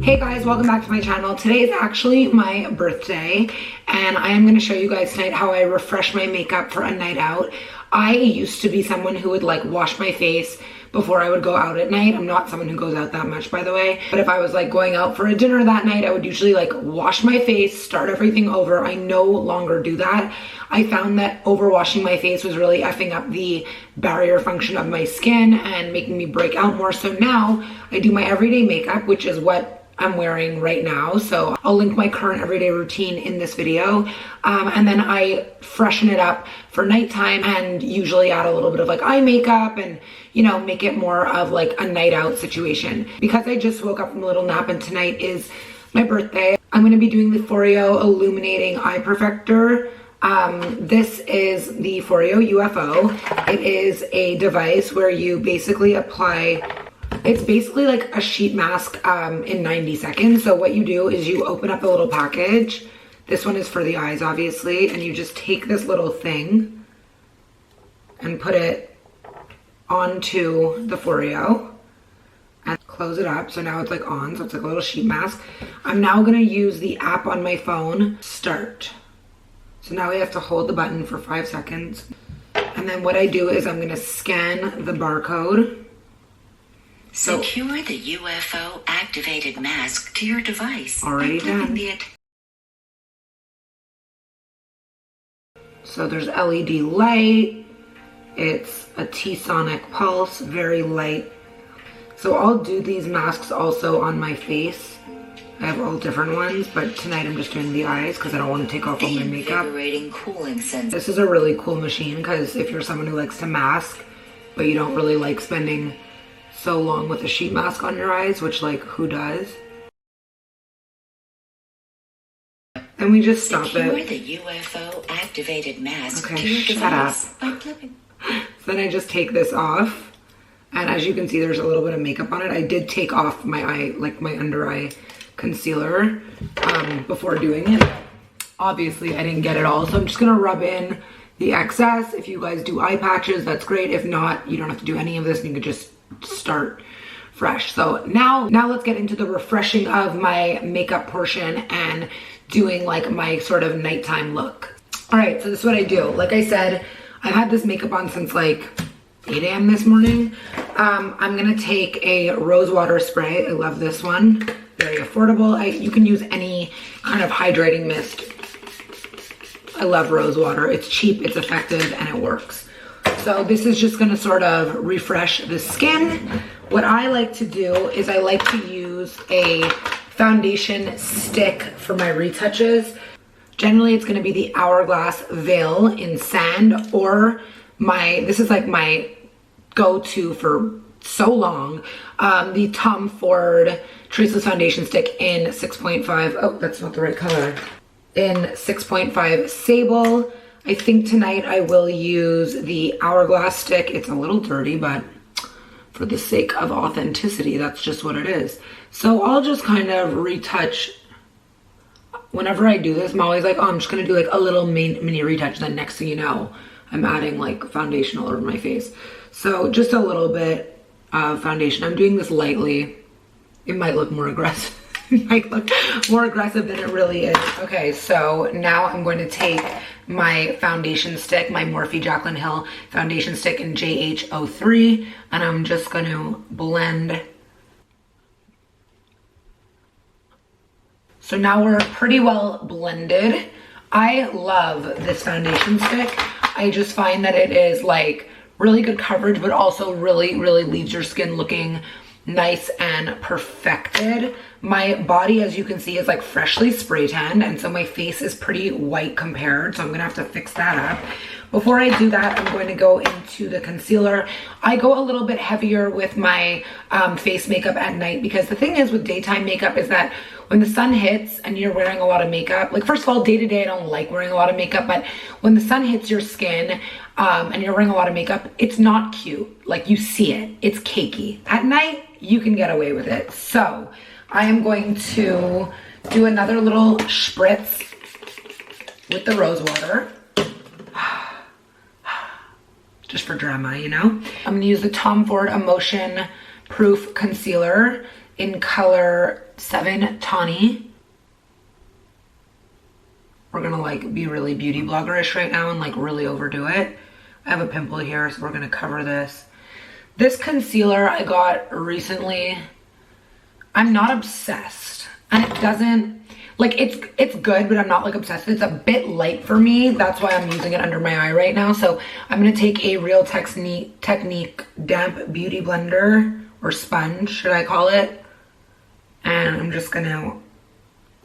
Hey guys, welcome back to my channel. Today is actually my birthday and I am going to show you guys tonight how I refresh my makeup for a night out. I used to be someone who would like wash my face before I would go out at night. I'm not someone who goes out that much, by the way, but if I was like going out for a dinner that night, I would usually like wash my face, start everything over. I no longer do that. I found that overwashing my face was really effing up the barrier function of my skin and making me break out more. So now I do my everyday makeup, which is what I'm wearing right now. So I'll link my current everyday routine in this video. And then I freshen it up for nighttime and usually add a little bit of like eye makeup and, you know, make it more of like a night out situation. Because I just woke up from a little nap and tonight is my birthday, I'm going to be doing the Foreo Illuminating Eye Perfector. This is the Foreo UFO. It is a device where you basically apply, it's basically like a sheet mask in 90 seconds. So what you do is you open up a little package. This one is for the eyes, obviously, and you just take this little thing and put it onto the Foreo and close it up. So now it's like on, so it's like a little sheet mask. I'm now gonna use the app on my phone, Start. So now we have to hold the button for 5 seconds. And then what I do is I'm gonna scan the barcode. So, secure the UFO activated mask to your device. Already done. So there's LED light. It's a T-sonic pulse, very light. So I'll do these masks also on my face. I have all different ones, but tonight I'm just doing the eyes because I don't want to take off all my makeup. Cooling sense. This is a really cool machine because if you're someone who likes to mask, but you don't really like spending so long with a sheet mask on your eyes, which like who does? And we just stop Secure it. the UFO activated mask Okay, to your shut up. device by flipping. So then I just take this off, and as you can see, there's a little bit of makeup on it. I did take off my eye, like my under eye concealer before doing it. Obviously, I didn't get it all, so I'm just gonna rub in the excess. If you guys do eye patches, that's great. If not, you don't have to do any of this, and you could just start fresh. So now let's get into the refreshing of my makeup portion and doing like my sort of nighttime look. All right, so this is what I do. Like I said, I've had this makeup on since like 8 a.m. this morning. I'm gonna take a rose water spray. I love this one, very affordable. You can use any kind of hydrating mist. I love rose water. It's cheap, it's effective, and it works. So this is just gonna sort of refresh the skin. What I like to do is I like to use a foundation stick for my retouches. Generally, it's gonna be the Hourglass Veil in Sand, or this is like my go-to for so long, the Tom Ford Traceless Foundation Stick in 6.5, oh, that's not the right color, in 6.5 Sable. I think tonight I will use the Hourglass stick. It's a little dirty, but for the sake of authenticity, that's just what it is. So I'll just kind of retouch. Whenever I do this, I'm always like, oh, I'm just gonna do like a little mini retouch. Then next thing you know, I'm adding like foundation all over my face. So just a little bit of foundation. I'm doing this lightly. It might look more aggressive. It might look more aggressive than it really is. Okay, so now I'm going to take my foundation stick, my Morphe Jaclyn Hill foundation stick in JH03, and I'm just going to blend. So now we're pretty well blended. I love this foundation stick. I just find that it is like really good coverage, but also really leaves your skin looking nice and perfected. My body, as you can see, is like freshly spray tanned, and so my face is pretty white compared, so I'm gonna have to fix that up. Before I do that, I'm going to go into the concealer. I go a little bit heavier with my face makeup at night, because the thing is with daytime makeup is that when the sun hits and you're wearing a lot of makeup, like first of all, day to day, I don't like wearing a lot of makeup, but when the sun hits your skin and you're wearing a lot of makeup, it's not cute. Like you see it, it's cakey. At night, you can get away with it. So I am going to do another little spritz with the rose water. Just for drama, you know? I'm gonna use the Tom Ford Emotion Proof Concealer in color 7 Tawny. We're gonna like be really beauty bloggerish right now and like really overdo it. I have a pimple here, so we're gonna cover this. This concealer I got recently. I'm not obsessed, and it doesn't, like, it's good, but I'm not like obsessed. It's a bit light for me. That's why I'm using it under my eye right now. So I'm gonna take a Real Technique Damp Beauty Blender, or sponge, should I call it? And I'm just gonna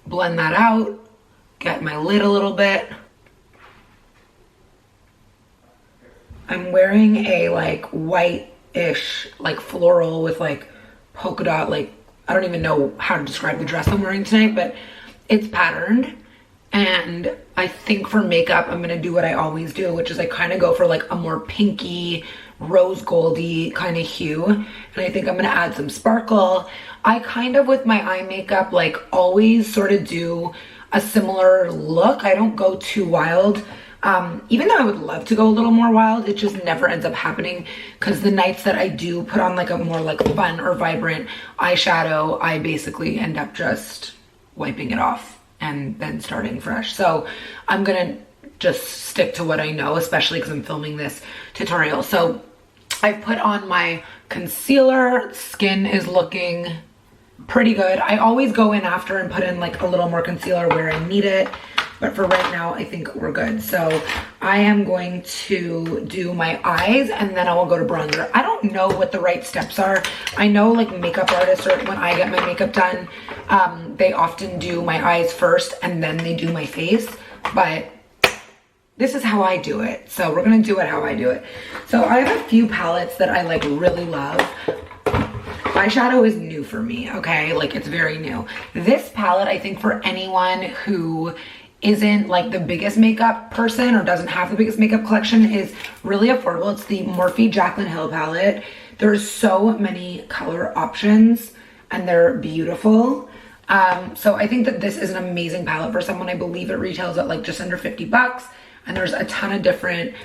blend that out, get my lid a little bit. I'm wearing a like white-ish, like floral with like polka dot, like, I don't even know how to describe the dress I'm wearing tonight, but it's patterned. And I think for makeup, I'm gonna do what I always do, which is I kind of go for like a more pinky, rose goldy kind of hue. And I think I'm gonna add some sparkle. I kind of, with my eye makeup, like always sort of do a similar look. I don't go too wild. Even though I would love to go a little more wild, it just never ends up happening, because the nights that I do put on like a more like fun or vibrant eyeshadow, I basically end up just wiping it off and then starting fresh. So I'm gonna just stick to what I know, especially because I'm filming this tutorial. So I've put on my concealer. Skin is looking pretty good. I always go in after and put in like a little more concealer where I need it. But for right now, I think we're good. So I am going to do my eyes, and then I will go to bronzer. I don't know what the right steps are. I know like makeup artists, or when I get my makeup done, they often do my eyes first and then they do my face. But this is how I do it. So we're gonna do it how I do it. So I have a few palettes that I like really love. Eyeshadow is new for me, okay? Like, it's very new. This palette, I think for anyone who isn't like the biggest makeup person or doesn't have the biggest makeup collection, is really affordable. It's the Morphe Jaclyn Hill palette. There's so many color options and they're beautiful. So I think that this is an amazing palette for someone. I believe it retails at like just under 50 bucks. And there's a ton of different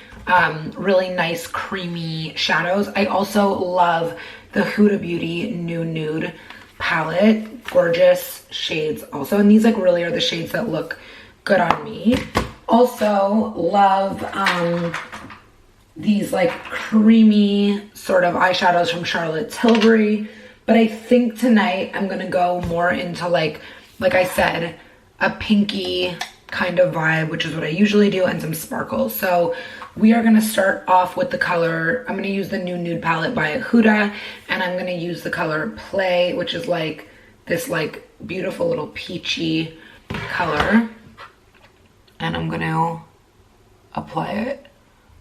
really nice creamy shadows. I also love the Huda Beauty New Nude palette. Gorgeous shades also. And these like really are the shades that look good on me. Also love these like creamy sort of eyeshadows from Charlotte Tilbury. But I think tonight I'm gonna go more into like I said, a pinky kind of vibe, which is what I usually do, and some sparkles. So we are gonna start off with the color. I'm gonna use the New Nude palette by Huda, and I'm gonna use the color Play, which is like this like beautiful little peachy color. And I'm gonna apply it.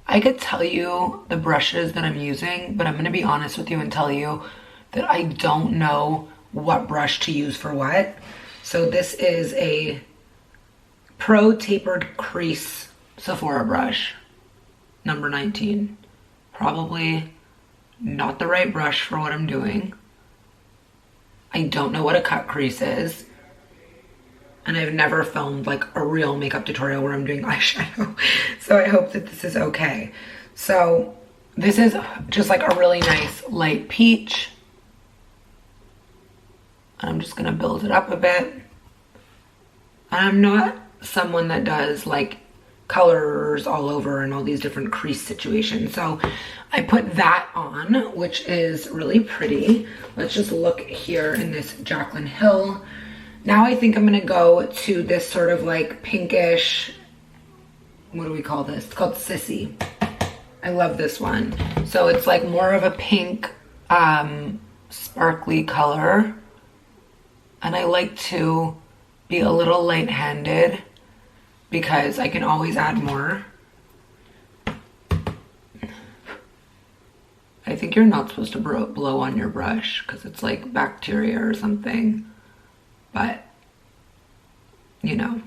I could tell you the brushes that I'm using, but I'm gonna be honest with you and tell you that I don't know what brush to use for what. So this is a Pro Tapered Crease Sephora brush, number 19. Probably not the right brush for what I'm doing. I don't know what a cut crease is. And I've never filmed like a real makeup tutorial where I'm doing eyeshadow. So I hope that this is okay. So this is just like a really nice light peach. I'm just gonna build it up a bit. I'm not someone that does like colors all over and all these different crease situations. So I put that on, which is really pretty. Let's just look here in this Jaclyn Hill. Now I think I'm gonna go to this sort of like pinkish, what do we call this? It's called Sissy. I love this one. So it's like more of a pink, sparkly color. And I like to be a little light-handed because I can always add more. I think you're not supposed to blow on your brush because it's like bacteria or something. But, you know.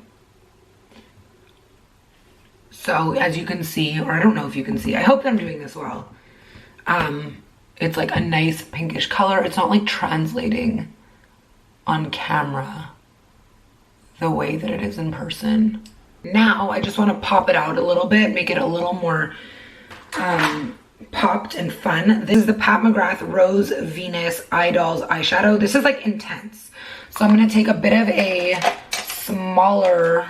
So as you can see, or I don't know if you can see, I hope that I'm doing this well. It's like a nice pinkish color. It's not like translating on camera the way that it is in person. Now I just want to pop it out a little bit, make it a little more popped and fun. This is the Pat McGrath Rose Venus Eye Dolls eyeshadow. This is like intense. So I'm gonna take a bit of a smaller,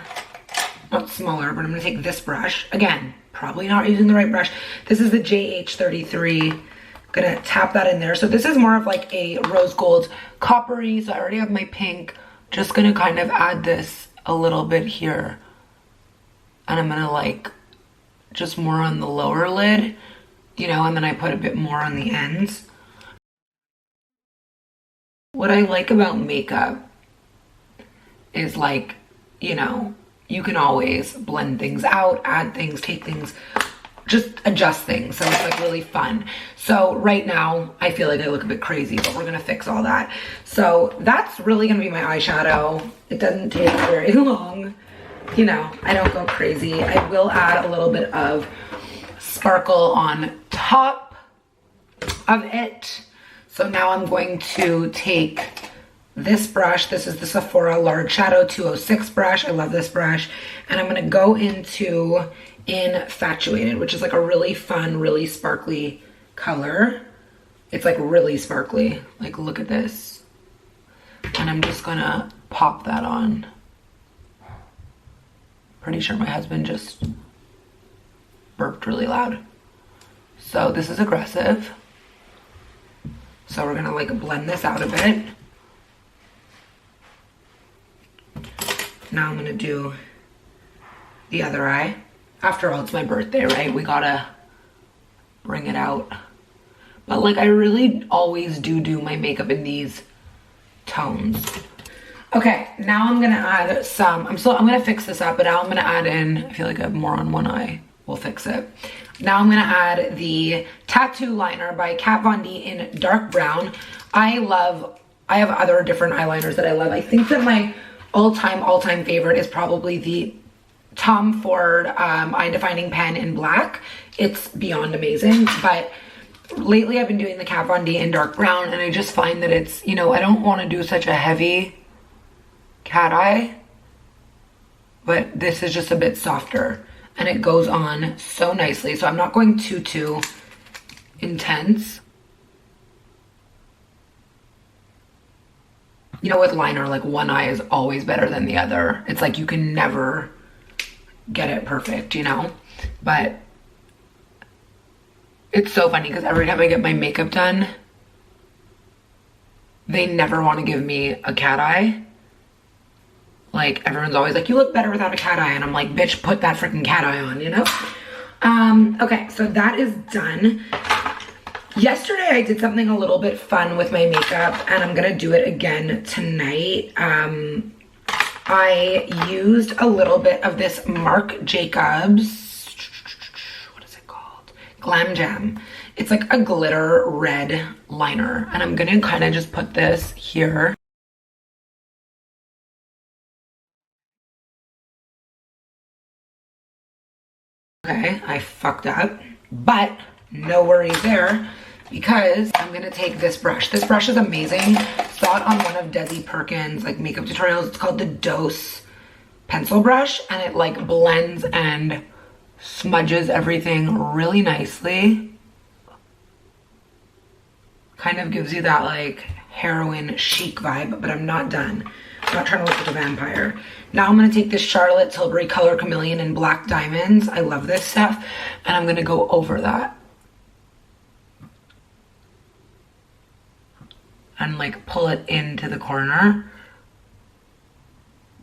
not smaller, but I'm gonna take this brush. Again, probably not using the right brush. This is the JH33. Gonna tap that in there. So this is more of like a rose gold coppery. So I already have my pink. Just gonna kind of add this a little bit here. And I'm gonna like just more on the lower lid, you know, and then I put a bit more on the ends. What I like about makeup is like, you know, you can always blend things out, add things, take things, just adjust things. So it's like really fun. So right now I feel like I look a bit crazy, but we're gonna fix all that. So that's really gonna be my eyeshadow. It doesn't take very long. You know, I don't go crazy. I will add a little bit of sparkle on top of it. So now I'm going to take this brush. This is the Sephora Large Shadow 206 brush. I love this brush. And I'm gonna go into Infatuated, which is like a really fun, really sparkly color. It's like really sparkly. Like, look at this. And I'm just gonna pop that on. Pretty sure my husband just burped really loud. So this is aggressive. So we're gonna like blend this out a bit. Now I'm gonna do the other eye. After all, it's my birthday, right? We gotta bring it out. But like I really always do my makeup in these tones. Okay, now I'm gonna add some, I'm gonna fix this up, but now I'm gonna add in, I feel like I have more on one eye. We'll fix it. Now I'm gonna add the Tattoo Liner by Kat Von D in dark brown. I have other different eyeliners that I love. I think that my all-time favorite is probably the Tom Ford Eye Defining Pen in black. It's beyond amazing, but lately I've been doing the Kat Von D in dark brown, and I just find that it's, you know, I don't wanna do such a heavy cat eye, but this is just a bit softer and it goes on so nicely. So I'm not going too intense. You know, with liner, like one eye is always better than the other. It's like you can never get it perfect, you know? But it's so funny because every time I get my makeup done, they never want to give me a cat eye. Like, everyone's always like, you look better without a cat eye. And I'm like, bitch, put that freaking cat eye on, you know? Okay, so that is done. Yesterday, I did something a little bit fun with my makeup, and I'm gonna do it again tonight. I used a little bit of this Marc Jacobs, what is it called? Glam Jam. It's like a glitter red liner, and I'm gonna kind of just put this here. Okay, I fucked up, but no worries there because I'm gonna take this brush. This brush is amazing. Saw it on one of Desi Perkins' like makeup tutorials. It's called the Dose pencil brush, and it like blends and smudges everything really nicely. Kind of gives you that like heroin chic vibe, but I'm not done. I'm not trying to look like a vampire. Now I'm gonna take this Charlotte Tilbury Color Chameleon in Black Diamonds. I love this stuff. And I'm gonna go over that. And like pull it into the corner.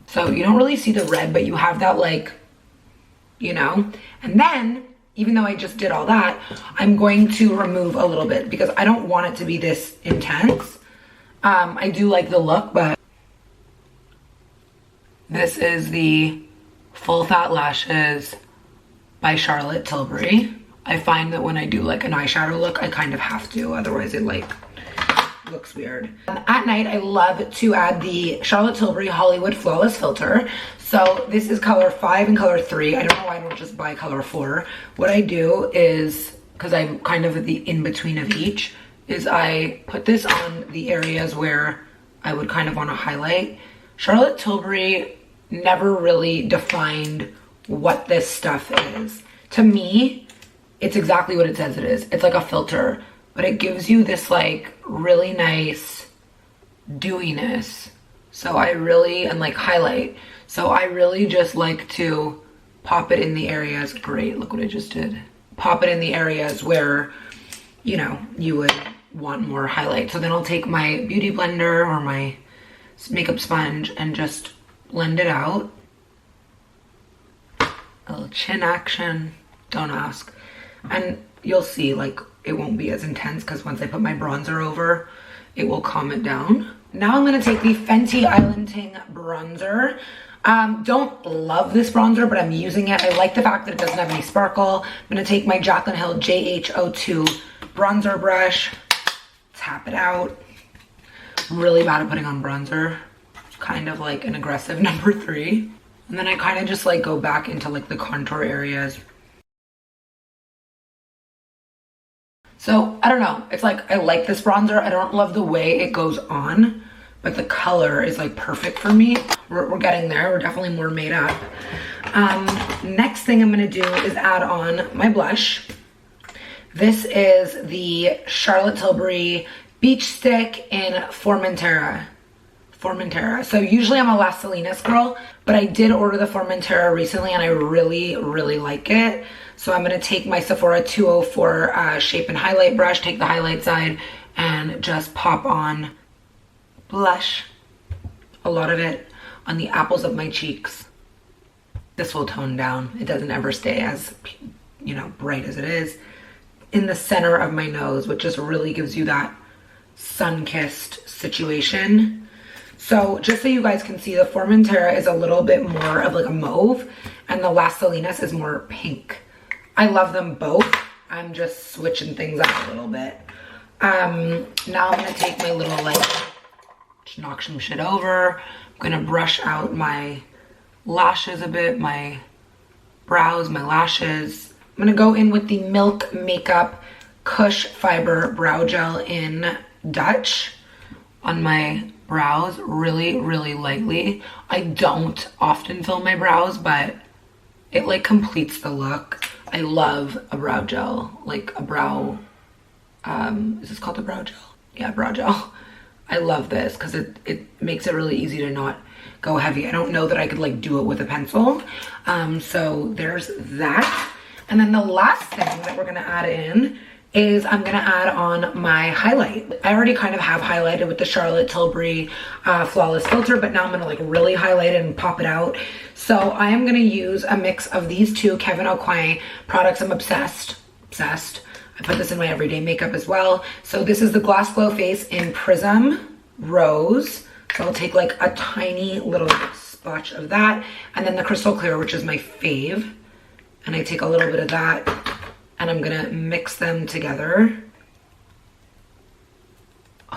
So you don't really see the red, but you have that like, you know. And then, even though I just did all that, I'm going to remove a little bit because I don't want it to be this intense. I do like the look, but this is the Full Fat Lashes by Charlotte Tilbury. I find that when I do like an eyeshadow look, I kind of have to, otherwise it like looks weird. At night, I love to add the Charlotte Tilbury Hollywood Flawless Filter. So this is color 5 and color 3. I don't know why I don't just buy color 4. What I do is, because I'm kind of at the in-between of each, is I put this on the areas where I would kind of want to highlight. Charlotte Tilbury never really defined what this stuff is. To me, it's exactly what it says it is. It's like a filter, but it gives you this like really nice dewiness. So I really, and like highlight. So I really just like to pop it in the areas. Great, look what I just did. Pop it in the areas where, you know, you would want more highlight. So then I'll take my beauty blender or my makeup sponge and just blend it out. A little chin action, don't ask. And you'll see like it won't be as intense because once I put my bronzer over, it will calm it down. Now I'm gonna take the Fenty Islanding bronzer. Don't love this bronzer, but I'm using it. I like the fact that it doesn't have any sparkle. I'm gonna take my Jaclyn Hill JH02 bronzer brush, tap it out. I'm really bad at putting on bronzer, kind of like an aggressive number 3. And then I kind of just like go back into like the contour areas. So I don't know, it's like I like this bronzer. I don't love the way it goes on, but the color is like perfect for me. We're getting there. We're definitely more made up. Next thing I'm gonna do is add on my blush. This is the Charlotte Tilbury Beach Stick in Formentera. So usually I'm a Las Salinas girl, but I did order the Formentera recently and I really, really like it. So I'm gonna take my Sephora 204 Shape and Highlight brush, take the highlight side, and just pop on blush, a lot of it on the apples of my cheeks. This will tone down. It doesn't ever stay as, you know, bright as it is. In the center of my nose, which just really gives you that sun-kissed situation. So just so you guys can see, the Formentera is a little bit more of like a mauve and the Las Salinas is more pink. I love them both. I'm just switching things up a little bit. Now I'm gonna take my little like, just knock some shit over. I'm gonna brush out my lashes a bit, my brows, my lashes. I'm gonna go in with the Milk Makeup Kush Fiber Brow Gel in Dutch on my brows, really, really lightly. I don't often fill my brows, but it like completes the look. I love a brow gel, like a brow, is this called a brow gel? Yeah, brow gel. I love this because it makes it really easy to not go heavy. I don't know that I could like do it with a pencil. So there's that. And then the last thing that we're gonna add in is I'm gonna add on my highlight. I already kind of have highlighted with the Charlotte Tilbury Flawless Filter, but now I'm gonna like really highlight it and pop it out. So I am gonna use a mix of these two Kevyn Aucoin products. I'm obsessed. I put this in my everyday makeup as well. So this is the Glass Glow Face in Prism Rose. So I'll take like a tiny little splotch of that. And then the Crystal Clear, which is my fave. And I take a little bit of that and I'm gonna mix them together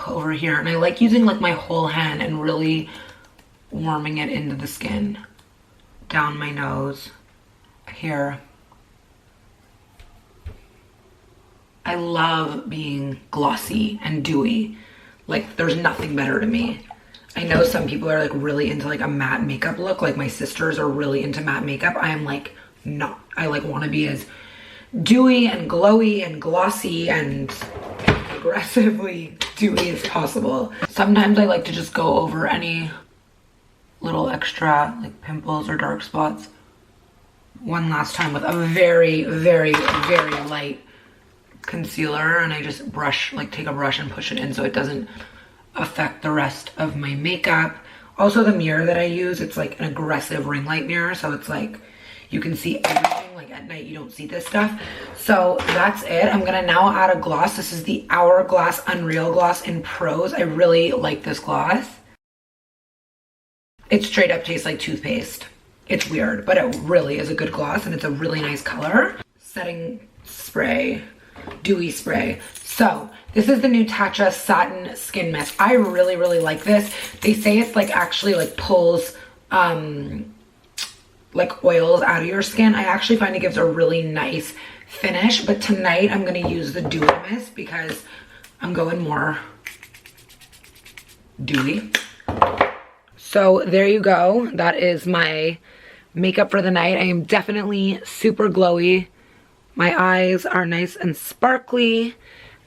over here. And I like using like my whole hand and really warming it into the skin. Down my nose, here. I love being glossy and dewy. Like there's nothing better to me. I know some people are like really into like a matte makeup look. Like my sisters are really into matte makeup. I am like not. I like want to be as dewy and glowy and glossy and aggressively dewy as possible. Sometimes I like to just go over any little extra like pimples or dark spots one last time with a very, very, very light concealer, and I just brush, like take a brush and push it in so it doesn't affect the rest of my makeup. Also the mirror that I use, it's like an aggressive ring light mirror, so it's like you can see everything. Like at night you don't see this stuff. So that's it. I'm gonna now add a gloss. This is the Hourglass Unreal Gloss in Prose. I really like this gloss. It straight up tastes like toothpaste. It's weird, but it really is a good gloss and it's a really nice color. Setting spray, dewy spray. So this is the new Tatcha Satin Skin Mist. I really, really like this. They say it's like actually like pulls like oils out of your skin. I actually find it gives a really nice finish, but tonight I'm gonna use the Dewy Mist because I'm going more dewy. So there you go. That is my makeup for the night. I am definitely super glowy, My eyes are nice and sparkly,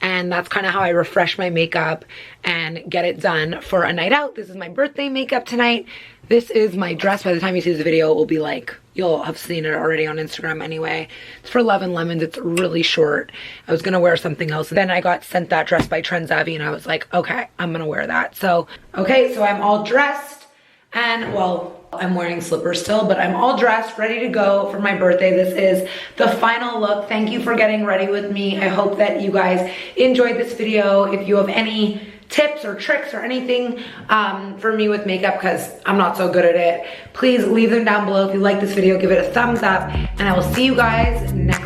and that's kind of how I refresh my makeup and get it done for a night out. This is my birthday makeup tonight. This is my dress. By the time you see this video, it will be like, you'll have seen it already on Instagram anyway. It's for Love and Lemons. It's really short. I was gonna wear something else. Then I got sent that dress by Trendsavi and I was like, okay, I'm gonna wear that. So, okay, so I'm all dressed and, well, I'm wearing slippers still, but I'm all dressed, ready to go for my birthday. This is the final look. Thank you for getting ready with me. I hope that you guys enjoyed this video. If you have any tips or tricks or anything for me with makeup, because I'm not so good at it, please leave them down below. If you like this video, give it a thumbs up, and I will see you guys next